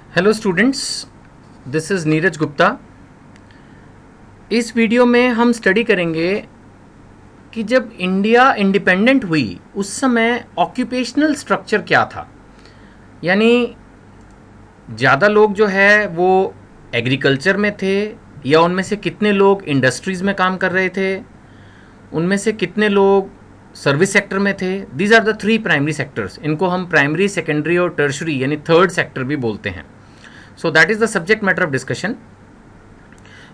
Hello students, this is Neeraj Gupta. इस video में हम स्टडी करेंगे कि जब इंडिया इंडिपेंडेंट हुई उस समय ऑक्यूपेशनल स्ट्रक्चर क्या था। यानी ज़्यादा लोग जो है वो एग्रीकल्चर में थे, या उनमें से कितने लोग इंडस्ट्रीज़ में काम कर रहे थे, उनमें से कितने लोग सर्विस सेक्टर में थे। These are the three primary sectors. इनको हम प्राइमरी, सेकेंडरी और टर्शरी यानी थर्ड सेक्टर भी बोलते हैं। So that is the subject matter of discussion.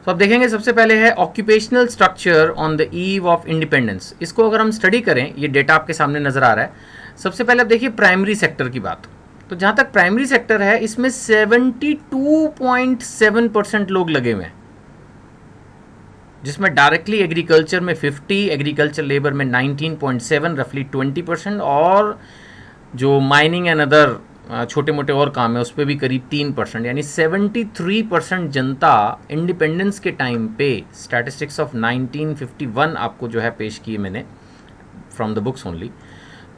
तो अब देखेंगे, सबसे पहले है occupational structure on the eve of independence. इसको अगर हम स्टडी करें, ये डेटा आपके सामने नजर आ रहा है। सबसे पहले आप देखिए प्राइमरी सेक्टर की बात। तो जहां तक प्राइमरी सेक्टर है, इसमें 72.7% लोग लगे हुए हैं, जिसमें डायरेक्टली एग्रीकल्चर में 50, एग्रीकल्चर लेबर में 19.7, रफली 20%, और जो माइनिंग एंड अदर छोटे मोटे और काम है उस पर भी करीब 3%, यानी 73% जनता इंडिपेंडेंस के टाइम पे, स्टैटिस्टिक्स ऑफ 1951 आपको जो है पेश किए मैंने फ्रॉम द बुक्स ओनली।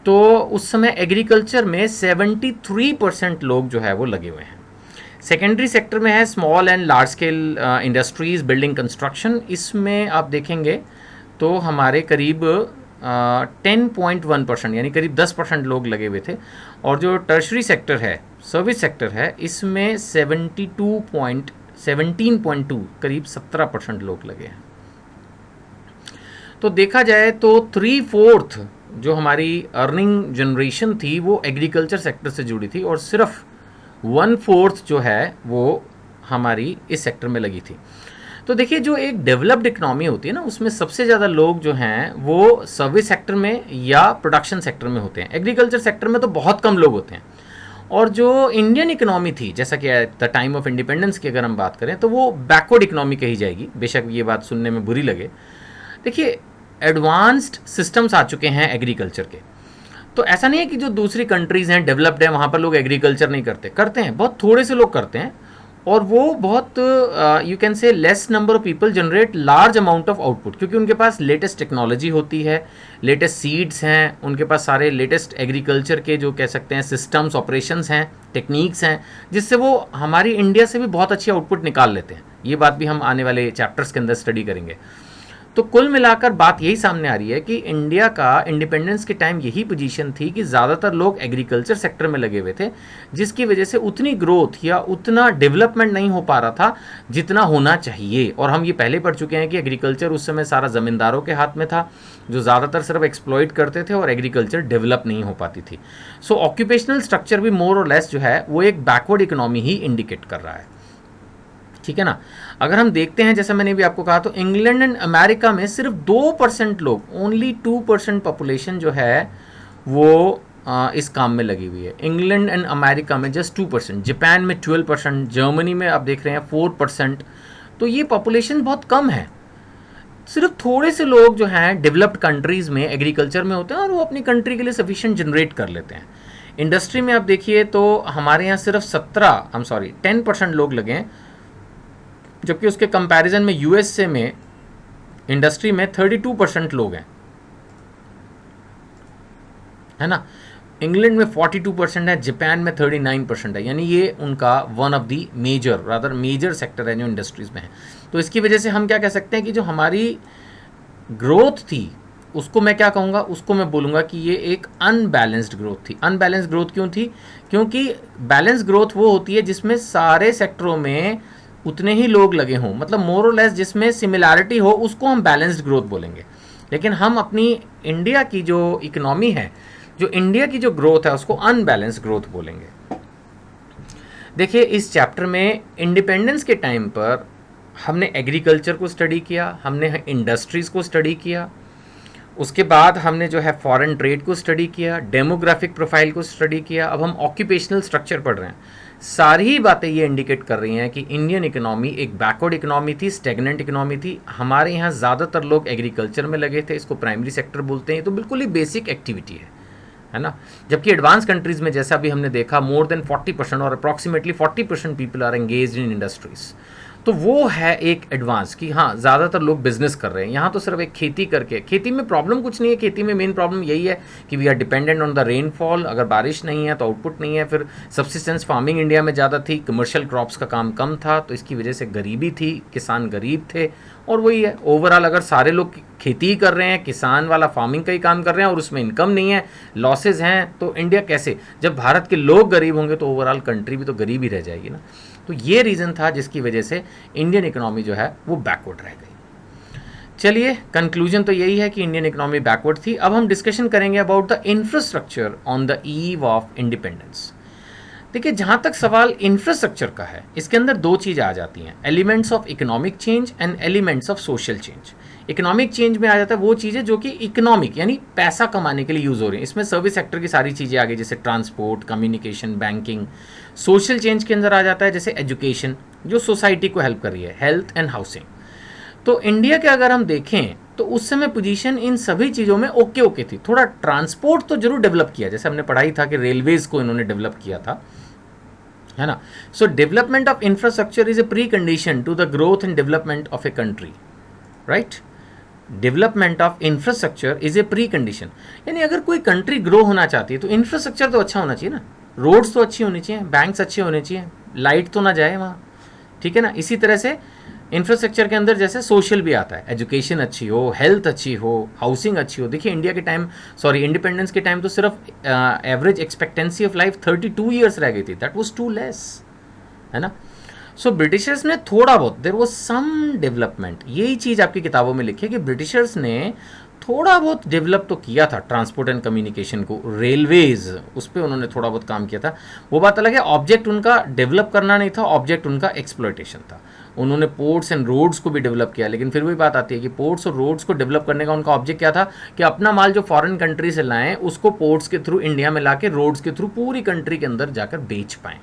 तो उस समय एग्रीकल्चर में 73% लोग जो है वो लगे हुए हैं। सेकेंडरी सेक्टर में है small and large scale industries, building, construction. इसमें आप देखेंगे तो हमारे करीब 10.1% यानी करीब 10% लोग लगे हुए थे। और जो टर्शरी सेक्टर है, सर्विस सेक्टर है, इसमें 17.2 करीब 17% लोग लगे हैं। तो देखा जाए तो 3/4 जो हमारी अर्निंग जनरेशन थी वो एग्रीकल्चर सेक्टर से जुड़ी थी, और सिर्फ 1/4 जो है वो हमारी इस सेक्टर में लगी थी। तो देखिए, जो एक डेवलप्ड इकोनॉमी होती है ना, उसमें सबसे ज़्यादा लोग जो हैं वो सर्विस सेक्टर में या प्रोडक्शन सेक्टर में होते हैं। एग्रीकल्चर सेक्टर में तो बहुत कम लोग होते हैं। और जो इंडियन इकोनॉमी थी, जैसा कि at the time of independence की अगर हम बात करें, तो वो बैकवर्ड इकोनॉमी कही जाएगी, बेशक ये बात सुनने में बुरी लगे। देखिए, एडवांस्ड सिस्टम्स आ चुके हैं एग्रीकल्चर के। तो ऐसा नहीं है कि जो दूसरी कंट्रीज़ हैं, डेवलप्ड हैं, वहाँ पर लोग एग्रीकल्चर नहीं करते, करते हैं, बहुत थोड़े से लोग करते हैं। और वो बहुत you can say less number of people generate large amount of output, क्योंकि उनके पास लेटेस्ट टेक्नोलॉजी होती है, लेटेस्ट सीड्स हैं, उनके पास सारे लेटेस्ट एग्रीकल्चर के जो कह सकते हैं सिस्टम्स, ऑपरेशंस हैं, टेक्निक्स हैं, जिससे वो हमारी इंडिया से भी बहुत अच्छी आउटपुट निकाल लेते हैं। ये बात भी हम आने वाले चैप्टर्स के अंदर स्टडी करेंगे। तो कुल मिलाकर बात यही सामने आ रही है कि इंडिया का इंडिपेंडेंस के टाइम यही पोजीशन थी कि ज़्यादातर लोग एग्रीकल्चर सेक्टर में लगे हुए थे, जिसकी वजह से उतनी ग्रोथ या उतना डेवलपमेंट नहीं हो पा रहा था जितना होना चाहिए। और हम ये पहले पढ़ चुके हैं कि एग्रीकल्चर उस समय सारा ज़मींदारों के हाथ में था, जो ज़्यादातर सिर्फ एक्सप्लॉइट करते थे, और एग्रीकल्चर डेवलप नहीं हो पाती थी। सो ऑक्यूपेशनल स्ट्रक्चर भी मोर और लेस जो है वो एक बैकवर्ड इकोनॉमी ही इंडिकेट कर रहा है। ठीक है ना। अगर हम देखते हैं, जैसा मैंने भी आपको कहा, तो इंग्लैंड एंड अमेरिका में सिर्फ 2% लोग, ओनली 2% पॉपुलेशन जो है वो इस काम में लगी हुई है। इंग्लैंड एंड अमेरिका में जस्ट 2%, जापान में 12%, जर्मनी में आप देख रहे हैं 4%। तो ये पॉपुलेशन बहुत कम है। सिर्फ थोड़े से लोग जो हैं डेवलप्ड कंट्रीज़ में एग्रीकल्चर में होते हैं, और वो अपनी कंट्री के लिए सफिशिएंट जनरेट कर लेते हैं। इंडस्ट्री में आप देखिए तो हमारे यहाँ सिर्फ 10% लोग लगे हैं, जबकि उसके कंपैरिजन में यूएसए में इंडस्ट्री में 32% लोग हैं, है ना। इंग्लैंड में 42% है, जापान में 39% है। यानी ये उनका one of the major sector है जो इंडस्ट्रीज में है। तो इसकी वजह से हम क्या कह सकते हैं कि जो हमारी ग्रोथ थी, उसको मैं क्या कहूँगा, उसको मैं बोलूँगा कि ये एक अनबैलेंस्ड ग्रोथ थी। अनबैलेंस्ड ग्रोथ क्यों थी? क्योंकि बैलेंस ग्रोथ वो होती है जिसमें सारे सेक्टरों में उतने ही लोग लगे हों, मतलब मोर और लेस जिसमें सिमिलैरिटी हो, उसको हम बैलेंस्ड ग्रोथ बोलेंगे। लेकिन हम अपनी इंडिया की जो इकोनॉमी है, जो इंडिया की जो ग्रोथ है, उसको अनबैलेंस्ड ग्रोथ बोलेंगे। देखिए, इस चैप्टर में इंडिपेंडेंस के टाइम पर हमने एग्रीकल्चर को स्टडी किया, हमने इंडस्ट्रीज़ को स्टडी किया, उसके बाद हमने जो है फॉरेन ट्रेड को स्टडी किया, डेमोग्राफिक प्रोफाइल को स्टडी किया, अब हम ऑक्यूपेशनल स्ट्रक्चर पढ़ रहे हैं। सारी बातें ये इंडिकेट कर रही हैं कि इंडियन इकोनॉमी एक बैकवर्ड इकोनॉमी थी, स्टेगनेंट इकोनॉमी थी। हमारे यहाँ ज़्यादातर लोग एग्रीकल्चर में लगे थे, इसको प्राइमरी सेक्टर बोलते हैं। तो बिल्कुल ही बेसिक एक्टिविटी है ना। जबकि एडवांस कंट्रीज़ में, जैसा भी हमने देखा, मोर देन 40% और approximately 40% people are engaged in industries. तो वो है एक एडवांस कि हाँ ज़्यादातर लोग बिजनेस कर रहे हैं। यहाँ तो सिर्फ एक खेती करके, खेती में प्रॉब्लम कुछ नहीं है, खेती में मेन प्रॉब्लम यही है कि we are dependent on the rainfall. अगर बारिश नहीं है तो आउटपुट नहीं है। फिर सब्सिस्टेंस फार्मिंग इंडिया में ज़्यादा थी, कमर्शियल क्रॉप्स का काम कम था, तो इसकी वजह से गरीबी थी, किसान गरीब थे। और वही है ओवरऑल, अगर सारे लोग खेती ही कर रहे हैं, किसान वाला फार्मिंग का ही काम कर रहे हैं और उसमें इनकम नहीं है, लॉसेज हैं, तो इंडिया कैसे, जब भारत के लोग गरीब होंगे तो ओवरऑल कंट्री भी तो गरीब ही रह जाएगी ना। तो ये रीज़न था जिसकी वजह से इंडियन इकोनॉमी जो है वो बैकवर्ड रह गई। चलिए कंक्लूजन तो यही है कि इंडियन इकोनॉमी बैकवर्ड थी। अब हम डिस्कशन करेंगे about the infrastructure on the eve of independence. देखिए जहाँ तक सवाल इंफ्रास्ट्रक्चर का है, इसके अंदर दो चीज़ आ जाती हैं, elements of economic change and elements of social change. Economic change में आ जाता है वो चीज़ें जो कि इकोनॉमिक यानी पैसा कमाने के लिए यूज़ हो रही हैं, इसमें सर्विस सेक्टर की सारी चीज़ें आ गई, जैसे transport, communication, banking. Social change के अंदर आ जाता है जैसे एजुकेशन, जो सोसाइटी को हेल्प कर रही है, हेल्थ एंड हाउसिंग। तो इंडिया के अगर हम देखें तो उस समय पोजीशन इन सभी चीज़ों में ओके ओके थी। थोड़ा ट्रांसपोर्ट तो जरूर डेवलप किया, जैसे हमने पढ़ाई था कि रेलवेज़ को इन्होंने डेवलप किया था, है ना। So development of infrastructure is a precondition to the growth and development of a country, right. Development of infrastructure is a precondition, यानी अगर कोई कंट्री ग्रो होना चाहती है तो इंफ्रास्ट्रक्चर तो अच्छा होना चाहिए ना, रोड्स तो अच्छी होनी चाहिए, बैंक्स अच्छे होने चाहिए, लाइट तो ना जाए वहाँ, ठीक है ना। इसी तरह से इंफ्रास्ट्रक्चर के अंदर जैसे सोशल भी आता है, एजुकेशन अच्छी हो, हेल्थ अच्छी हो, हाउसिंग अच्छी हो। देखिए इंडिया के टाइम, सॉरी इंडिपेंडेंस के टाइम तो सिर्फ average expectancy of life 32 years रह गई थी, दैट वाज टू लेस, है ना। सो ब्रिटिशर्स ने थोड़ा बहुत, देयर वाज सम डेवलपमेंट, यही चीज़ आपकी किताबों में लिखी है कि ब्रिटिशर्स ने थोड़ा बहुत डेवलप तो किया था ट्रांसपोर्ट एंड कम्युनिकेशन को, रेलवेज उस पर उन्होंने थोड़ा बहुत काम किया था, वो बात अलग है। ऑब्जेक्ट उनका डेवलप करना नहीं था, ऑब्जेक्ट उनका एक्सप्लॉयटेशन था। उन्होंने पोर्ट्स एंड रोड्स को भी डेवलप किया, लेकिन फिर वही बात आती है कि पोर्ट्स और रोड्स को डेवलप करने का उनका ऑब्जेक्ट क्या था कि अपना माल जो फॉरेन कंट्री से लाएं उसको पोर्ट्स के थ्रू इंडिया में लाके रोड्स के थ्रू पूरी कंट्री के अंदर जाकर बेच पाएँ,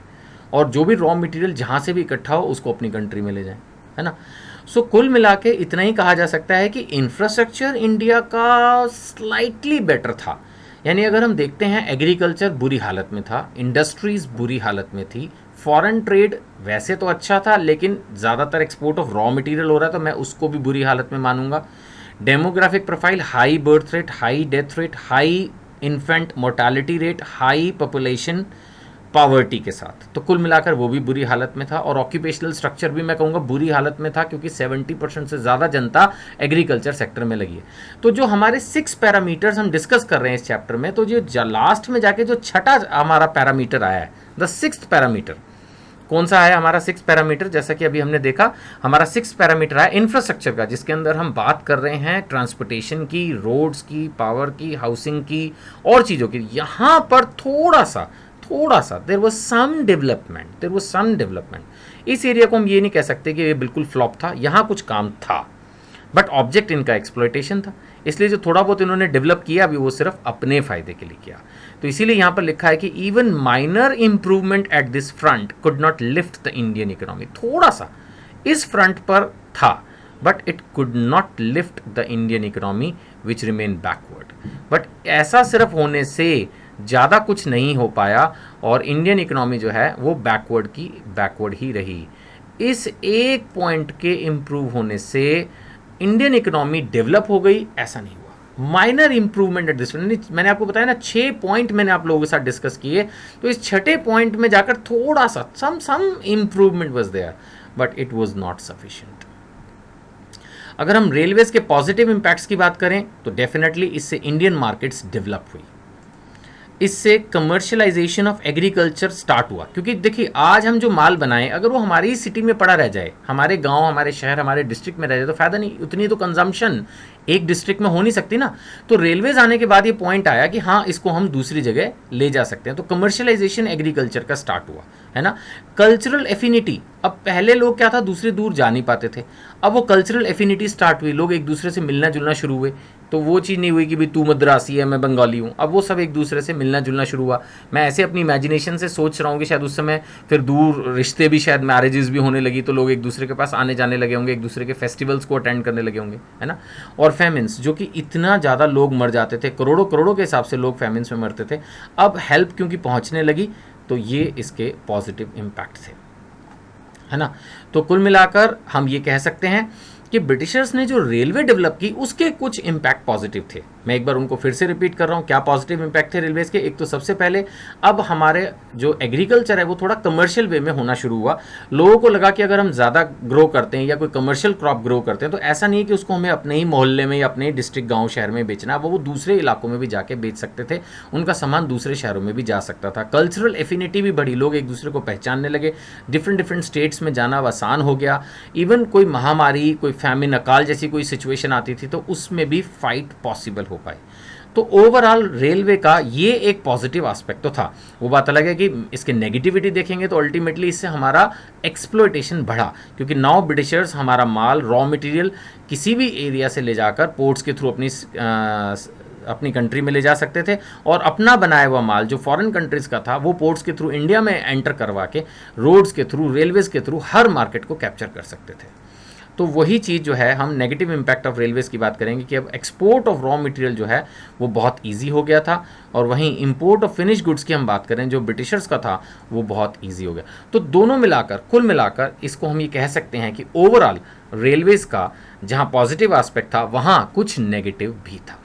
और जो भी रॉ मटेरियल जहाँ से भी इकट्ठा हो उसको अपनी कंट्री में ले जाएं, है ना। सो कुल मिला के इतना ही कहा जा सकता है कि इंफ्रास्ट्रक्चर इंडिया का स्लाइटली बेटर था। यानी अगर हम देखते हैं एग्रीकल्चर बुरी हालत में था, इंडस्ट्रीज बुरी हालत में थी, फॉरेन ट्रेड वैसे तो अच्छा था लेकिन ज़्यादातर एक्सपोर्ट ऑफ रॉ मटेरियल हो रहा था, मैं उसको भी बुरी हालत में मानूंगा। Demographic profile, high birth rate, high death rate, high infant mortality rate, high population poverty के साथ, तो कुल मिलाकर वो भी बुरी हालत में था। और ऑक्यूपेशनल स्ट्रक्चर भी मैं कहूँगा बुरी हालत में था, क्योंकि 70% से ज़्यादा जनता एग्रीकल्चर सेक्टर में लगी है। तो जो हमारे 6 पैरामीटर्स हम डिस्कस कर रहे हैं इस चैप्टर में, तो जो लास्ट में जाके जो छठा हमारा पैरामीटर आया है, द 6th पैरामीटर, कौन सा है हमारा 6th पैरामीटर, जैसा कि अभी हमने देखा हमारा 6th पैरामीटर है इंफ्रास्ट्रक्चर का, जिसके अंदर हम बात कर रहे हैं ट्रांसपोर्टेशन की, रोड्स की, पावर की, हाउसिंग की और चीज़ों की। यहाँ पर थोड़ा सा देयर वाज सम डेवलपमेंट। इस एरिया को हम ये नहीं कह सकते कि ये बिल्कुल फ्लॉप था, यहाँ कुछ काम था, बट ऑब्जेक्ट इनका एक्सप्लॉयटेशन था। इसलिए जो थोड़ा बहुत इन्होंने डेवलप किया अभी वो सिर्फ अपने फायदे के लिए किया। तो इसीलिए यहाँ पर लिखा है कि even minor improvement at this front could not lift the Indian economy. थोड़ा सा इस फ्रंट पर था, but it could not lift the Indian economy which remain backward. But ऐसा सिर्फ होने से ज़्यादा कुछ नहीं हो पाया और इंडियन इकोनॉमी जो है वो बैकवर्ड ही रही। इस एक पॉइंट के इम्प्रूव होने से इंडियन इकोनॉमी डेवलप हो गई, ऐसा नहीं हुआ। माइनर इंप्रूवमेंट एट दिस, मैंने आपको बताया ना 6 पॉइंट मैंने आप लोगों के साथ डिस्कस किए, तो इस छठे पॉइंट में जाकर थोड़ा सा some improvement was there, but it was not sufficient. अगर हम रेलवेज के पॉजिटिव इंपैक्ट्स की बात करें तो डेफिनेटली इससे इंडियन मार्केट्स डेवलप हुई, इससे कमर्शियलाइजेशन ऑफ एग्रीकल्चर स्टार्ट हुआ। क्योंकि देखिए आज हम जो माल बनाएं अगर वो हमारी ही सिटी में पड़ा रह जाए, हमारे गांव, हमारे शहर, हमारे डिस्ट्रिक्ट में रह जाए तो फायदा नहीं, उतनी तो कंजम्पशन एक डिस्ट्रिक्ट में हो नहीं सकती ना। तो रेलवेज आने के बाद ये पॉइंट आया कि हाँ इसको हम दूसरी जगह ले जा सकते हैं, तो कमर्शियलाइजेशन एग्रीकल्चर का स्टार्ट हुआ, है ना। कल्चरल एफिनिटी, अब पहले लोग क्या था दूसरे दूर जा नहीं पाते थे, अब वो कल्चरल एफिनिटी स्टार्ट हुई, लोग एक दूसरे से मिलना जुलना शुरू हुए। तो वो चीज़ नहीं हुई कि भाई तू मद्रासी है मैं बंगाली हूँ, अब वो सब एक दूसरे से मिलना जुलना शुरू हुआ। मैं ऐसे अपनी इमेजिनेशन से सोच रहा हूँ कि शायद उस समय फिर दूर रिश्ते भी, शायद मैरिजेस भी होने लगी, तो लोग एक दूसरे के पास आने जाने लगे होंगे, एक दूसरे के फेस्टिवल्स को अटेंड करने लगे होंगे, है ना। और फेमिन्स, जो कि इतना ज़्यादा लोग मर जाते थे, करोड़ों के हिसाब से लोग फेमिन्स में मरते थे, अब हेल्प क्योंकि पहुँचने लगी, तो ये इसके पॉजिटिव इम्पैक्ट थे। है ना। तो कुल मिलाकर हम ये कह सकते हैं कि ब्रिटिशर्स ने जो रेलवे डेवलप की उसके कुछ इम्पैक्ट पॉजिटिव थे। मैं एक बार उनको फिर से रिपीट कर रहा हूँ, क्या पॉजिटिव इम्पैक्ट थे रेलवेज के। एक तो सबसे पहले अब हमारे जो एग्रीकल्चर है वो थोड़ा कमर्शियल वे में होना शुरू हुआ। लोगों को लगा कि अगर हम ज़्यादा ग्रो करते हैं या कोई कमर्शियल क्रॉप ग्रो करते हैं तो ऐसा नहीं है कि उसको हमें अपने ही मोहल्ले में या अपने ही डिस्ट्रिक्ट गाँव शहर में बेचना, वो दूसरे इलाकों में भी जाके बेच सकते थे, उनका सामान दूसरे शहरों में भी जा सकता था। कल्चरल एफिनिटी भी बढ़ी, लोग एक दूसरे को पहचानने लगे, डिफरेंट डिफरेंट स्टेट्स में जाना आसान हो गया। इवन कोई महामारी, कोई फैमिन, अकाल जैसी कोई सिचुएशन आती थी तो उसमें भी फाइट पॉसिबल हो पाई। तो ओवरऑल रेलवे का ये एक पॉजिटिव एस्पेक्ट तो था। वो बात अलग है कि इसके नेगेटिविटी देखेंगे तो अल्टीमेटली इससे हमारा एक्सप्लॉयटेशन बढ़ा, क्योंकि नाउ ब्रिटिशर्स हमारा माल, रॉ मटेरियल किसी भी एरिया से ले जाकर पोर्ट्स के थ्रू अपनी कंट्री में ले जा सकते थे, और अपना बनाया हुआ माल जो फॉरेन कंट्रीज़ का था वो पोर्ट्स के थ्रू इंडिया में एंटर करवा के रोड्स के थ्रू, रेलवेज़ के थ्रू हर मार्केट को कैप्चर कर सकते थे। तो वही चीज़ जो है, हम नेगेटिव इम्पैक्ट ऑफ रेलवेज़ की बात करेंगे कि अब एक्सपोर्ट ऑफ रॉ मटेरियल जो है वो बहुत ईजी हो गया था, और वहीं इंपोर्ट ऑफ फिनिश गुड्स की हम बात करें जो ब्रिटिशर्स का था वो बहुत ईजी हो गया। तो दोनों मिलाकर, कुल मिलाकर इसको हम ये कह सकते हैं कि ओवरऑल रेलवेज़ का जहाँ पॉजिटिव एस्पेक्ट था वहाँ कुछ नेगेटिव भी था।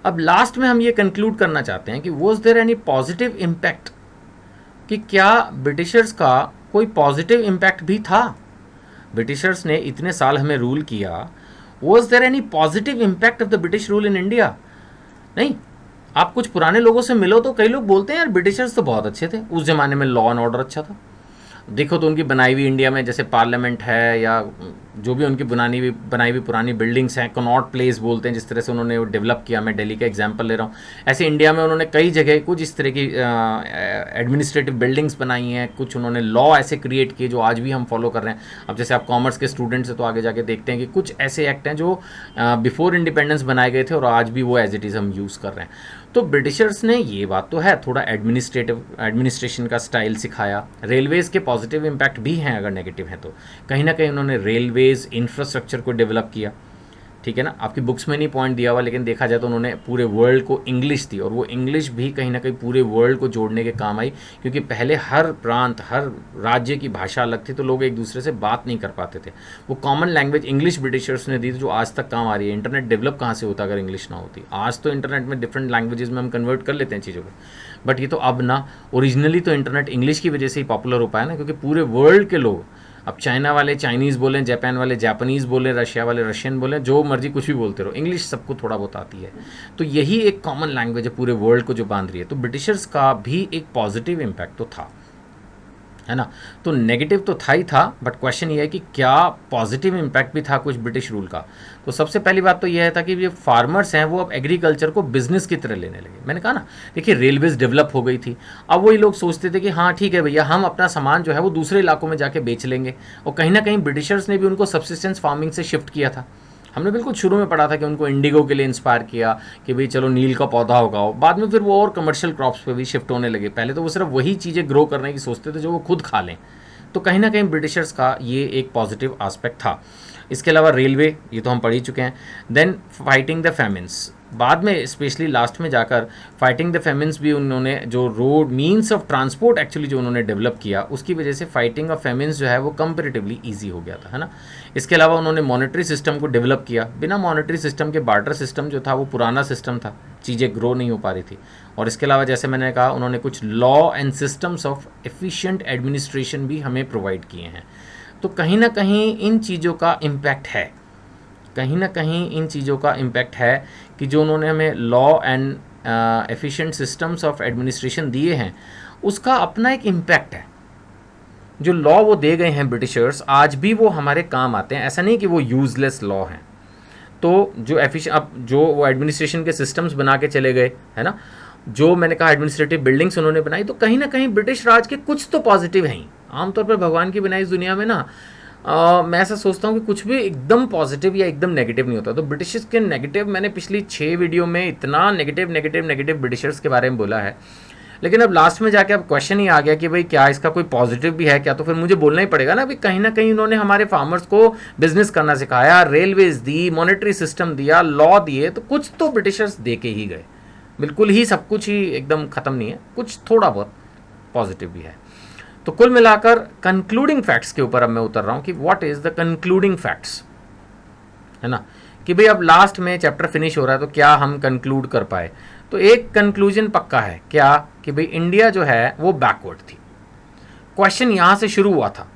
अब लास्ट में हम ये कंक्लूड करना चाहते हैं कि was there any positive impact, कि क्या ब्रिटिशर्स का कोई पॉजिटिव इम्पैक्ट भी था। ब्रिटिशर्स ने इतने साल हमें रूल किया, was there any positive impact of the British rule in India? नहीं। आप कुछ पुराने लोगों से मिलो तो कई लोग बोलते हैं यार ब्रिटिशर्स तो बहुत अच्छे थे, उस ज़माने में लॉ एंड ऑर्डर अच्छा था। देखो तो उनकी बनाई हुई इंडिया में जैसे पार्लियामेंट है या जो भी उनकी बनाई हुई पुरानी बिल्डिंग्स हैं, कनॉट प्लेस बोलते हैं जिस तरह से उन्होंने वो डेवलप किया, मैं दिल्ली का एग्जांपल ले रहा हूँ। ऐसे इंडिया में उन्होंने कई जगह कुछ इस तरह की एडमिनिस्ट्रेटिव बिल्डिंग्स बनाई हैं, कुछ उन्होंने लॉ ऐसे क्रिएट किए जो आज भी हम फॉलो कर रहे हैं। अब जैसे आप कॉमर्स के स्टूडेंट्स हैं तो आगे जाके देखते हैं कि कुछ ऐसे एक्ट हैं जो बिफोर इंडिपेंडेंस बनाए गए थे और आज भी वो एज इट इज़ हम यूज़ कर रहे हैं। तो ब्रिटिशर्स ने, ये बात तो है, थोड़ा एडमिनिस्ट्रेशन का स्टाइल सिखाया। रेलवेज़ के पॉजिटिव इम्पैक्ट भी हैं अगर नेगेटिव हैं तो, कहीं ना कहीं उन्होंने रेलवेज़ इंफ्रास्ट्रक्चर को डेवलप किया, ठीक है ना। आपकी बुक्स में नहीं पॉइंट दिया हुआ, लेकिन देखा जाए तो उन्होंने पूरे वर्ल्ड को इंग्लिश दी, और वो इंग्लिश भी कहीं ना कहीं पूरे वर्ल्ड को जोड़ने के काम आई, क्योंकि पहले हर प्रांत, हर राज्य की भाषा अलग थी तो लोग एक दूसरे से बात नहीं कर पाते थे। वो कॉमन लैंग्वेज इंग्लिश ब्रिटिशर्स ने दी थी जो आज तक काम आ रही है। इंटरनेट डेवलप कहाँ से होता अगर इंग्लिश ना होती? आज तो इंटरनेट में डिफरेंट लैंग्वेजेस में हम कन्वर्ट कर लेते हैं चीज़ों को, बट ये तो अब ना, ओरिजिनली तो इंटरनेट इंग्लिश की वजह से ही पॉपुलर हो पाया ना, क्योंकि पूरे वर्ल्ड के लोग, अब चाइना वाले चाइनीज़ बोलें, जापान वाले जापानीज़ बोलें, रशिया वाले रशियन बोलें, जो मर्जी कुछ भी बोलते रहो, इंग्लिश सबको थोड़ा बहुत आती है। तो यही एक कॉमन लैंग्वेज है पूरे वर्ल्ड को जो बांध रही है। तो ब्रिटिशर्स का भी एक पॉजिटिव इम्पैक्ट तो था, है ना। तो नेगेटिव तो था ही था, बट क्वेश्चन ये है कि क्या पॉजिटिव इम्पैक्ट भी था कुछ ब्रिटिश रूल का। तो सबसे पहली बात तो यह था कि ये फार्मर्स हैं वो अब एग्रीकल्चर को बिजनेस की तरह लेने लगे। मैंने कहा ना, देखिए रेलवेज डेवलप हो गई थी, अब वही लोग सोचते थे कि हाँ ठीक है भैया, हम अपना सामान जो है वो दूसरे इलाकों में जाके बेच लेंगे। और कहीं ना कहीं ब्रिटिशर्स ने भी उनको सब्सिस्टेंस फार्मिंग से शिफ्ट किया था। हमने बिल्कुल शुरू में पढ़ा था कि उनको इंडिगो के लिए इंस्पायर किया कि भाई चलो नील का पौधा उगाओ। बाद में फिर वो और कमर्शियल क्रॉप्स पे भी शिफ्ट होने लगे। पहले तो वो सिर्फ वही चीज़ें ग्रो करने की सोचते थे जो वो खुद खा लें। तो कहीं ना कहीं ब्रिटिशर्स का ये एक पॉजिटिव एस्पेक्ट था। इसके अलावा रेलवे, ये तो हम पढ़ ही चुके हैं। देन फाइटिंग द फेमिन्स, बाद में स्पेशली लास्ट में जाकर फाइटिंग द फेमिन्स भी उन्होंने, जो road means of transport actually जो उन्होंने डेवलप किया उसकी वजह से फाइटिंग ऑफ फेमिन्स जो है वो कंपेरेटिवली ईजी हो गया था, है ना। इसके अलावा उन्होंने मॉनेटरी सिस्टम को डेवलप किया। बिना मॉनेटरी सिस्टम के बार्टर सिस्टम जो था वो पुराना सिस्टम था, चीज़ें ग्रो नहीं हो पा रही थी। और इसके अलावा जैसे मैंने कहा, उन्होंने कुछ law and systems of efficient administration भी हमें प्रोवाइड किए हैं। तो कहीं ना कहीं इन चीज़ों का इम्पैक्ट है, कहीं ना कहीं इन चीज़ों का इम्पैक्ट है कि जो उन्होंने हमें law and efficient systems of administration दिए हैं उसका अपना एक इम्पैक्ट है। जो लॉ वो दे गए हैं ब्रिटिशर्स, आज भी वो हमारे काम आते हैं। ऐसा नहीं कि वो यूज़लेस लॉ हैं। तो जो अब जो वो एडमिनिस्ट्रेशन के सिस्टम्स बना के चले गए, है ना, जो मैंने कहा एडमिनिस्ट्रेटिव बिल्डिंग्स उन्होंने बनाई, तो कहीं ना कहीं ब्रिटिश राज के कुछ तो पॉजिटिव हैं ही। आमतौर पर भगवान की बनाई इस दुनिया में ना, मैं ऐसा सोचता हूँ कि कुछ भी एकदम पॉजिटिव या एकदम नेगेटिव नहीं होता। तो ब्रिटिशर्स के नेगेटिव, मैंने पिछली 6 वीडियो में इतना नेगेटिव ब्रिटिशर्स के बारे में बोला है, लेकिन अब लास्ट में जाके अब क्वेश्चन ही आ गया कि भाई क्या इसका कोई पॉजिटिव भी है क्या। तो फिर मुझे बोलना ही पड़ेगा ना, भाई कहीं ना कहीं उन्होंने हमारे फार्मर्स को बिजनेस करना सिखाया, रेलवेज दी, मॉनेटरी सिस्टम दिया, लॉ दिए, तो कुछ तो ब्रिटिशर्स दे के ही गए। बिल्कुल ही सब कुछ ही एकदम ख़त्म नहीं है, कुछ थोड़ा बहुत पॉजिटिव भी है। तो कुल मिलाकर कंक्लूडिंग फैक्ट्स के ऊपर अब मैं उतर रहा हूं कि what is the concluding facts, है ना, कि भाई अब लास्ट में चैप्टर फिनिश हो रहा है तो क्या हम कंक्लूड कर पाए। तो एक कंक्लूजन पक्का है क्या, कि भाई इंडिया जो है वो बैकवर्ड थी। क्वेश्चन यहां से शुरू हुआ था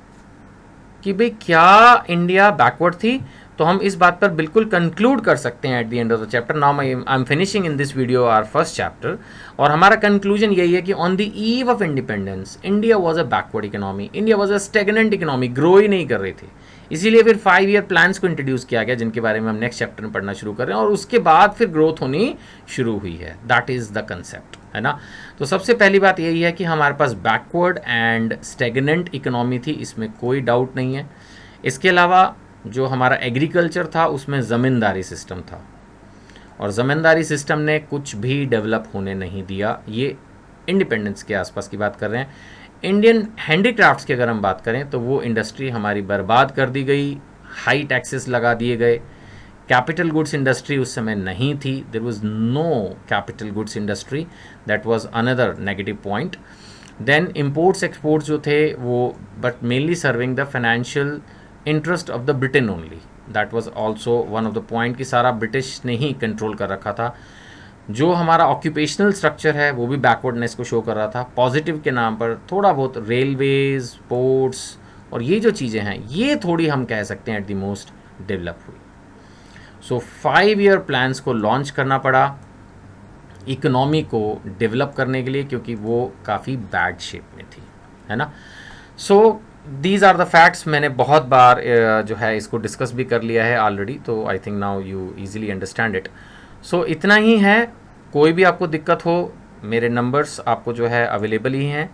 कि भाई क्या इंडिया बैकवर्ड थी, तो हम इस बात पर बिल्कुल कंक्लूड कर सकते हैं at the end of the chapter. Now I am finishing in this video our first chapter, और हमारा कंक्लूजन यही है कि on the eve of independence India was a backward economy, India was a stagnant economy, grow ही नहीं कर रही थी। इसीलिए फिर 5 ईयर प्लान्स को इंट्रोड्यूस किया गया, जिनके बारे में हम नेक्स्ट चैप्टर में पढ़ना शुरू कर रहे हैं, और उसके बाद फिर ग्रोथ होनी शुरू हुई है। दैट इज द कंसेप्ट, है ना। तो सबसे पहली बात यही है कि हमारे पास बैकवर्ड एंड स्टेगनेंट इकोनॉमी थी, इसमें कोई डाउट नहीं है। इसके अलावा जो हमारा एग्रीकल्चर था उसमें ज़मींदारी सिस्टम था, और ज़मींदारी सिस्टम ने कुछ भी डेवलप होने नहीं दिया। ये इंडिपेंडेंस के आसपास की बात कर रहे हैं। इंडियन हैंडीक्राफ्ट्स की अगर हम बात करें तो वो इंडस्ट्री हमारी बर्बाद कर दी गई, हाई टैक्सेस लगा दिए गए। कैपिटल गुड्स इंडस्ट्री उस समय नहीं थी, there was no capital goods industry, that was another negative point. Then imports exports जो थे वो but mainly serving the financial interest of the Britain only, that was also one of the point कि सारा British ने ही control कर रखा था। जो हमारा ऑक्यूपेशनल स्ट्रक्चर है वो भी बैकवर्डनेस को शो कर रहा था। पॉजिटिव के नाम पर थोड़ा बहुत रेलवेज, पोर्ट्स और ये जो चीज़ें हैं ये थोड़ी हम कह सकते हैं एट द मोस्ट डेवलप हुई। सो 5 ईयर प्लान्स को लॉन्च करना पड़ा इकोनॉमी को डेवलप करने के लिए, क्योंकि वो काफ़ी बैड शेप में थी, है ना। So these are the facts. मैंने बहुत बार जो है इसको डिस्कस भी कर लिया है ऑलरेडी, तो I think now you easily understand it. So इतना ही है। कोई भी आपको दिक्कत हो, मेरे नंबर्स आपको जो है अवेलेबल ही हैं।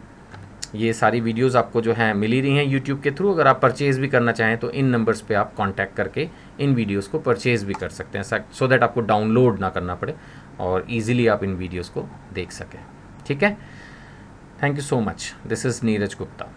ये सारी वीडियोस आपको जो है मिल ही रही हैं यूट्यूब के थ्रू। अगर आप परचेज़ भी करना चाहें तो इन नंबर्स पे आप कांटेक्ट करके इन वीडियोस को परचेज़ भी कर सकते हैं, सो दैट आपको डाउनलोड ना करना पड़े और ईजिली आप इन वीडियोज़ को देख सकें। ठीक है, thank you so much. This is Neeraj Gupta.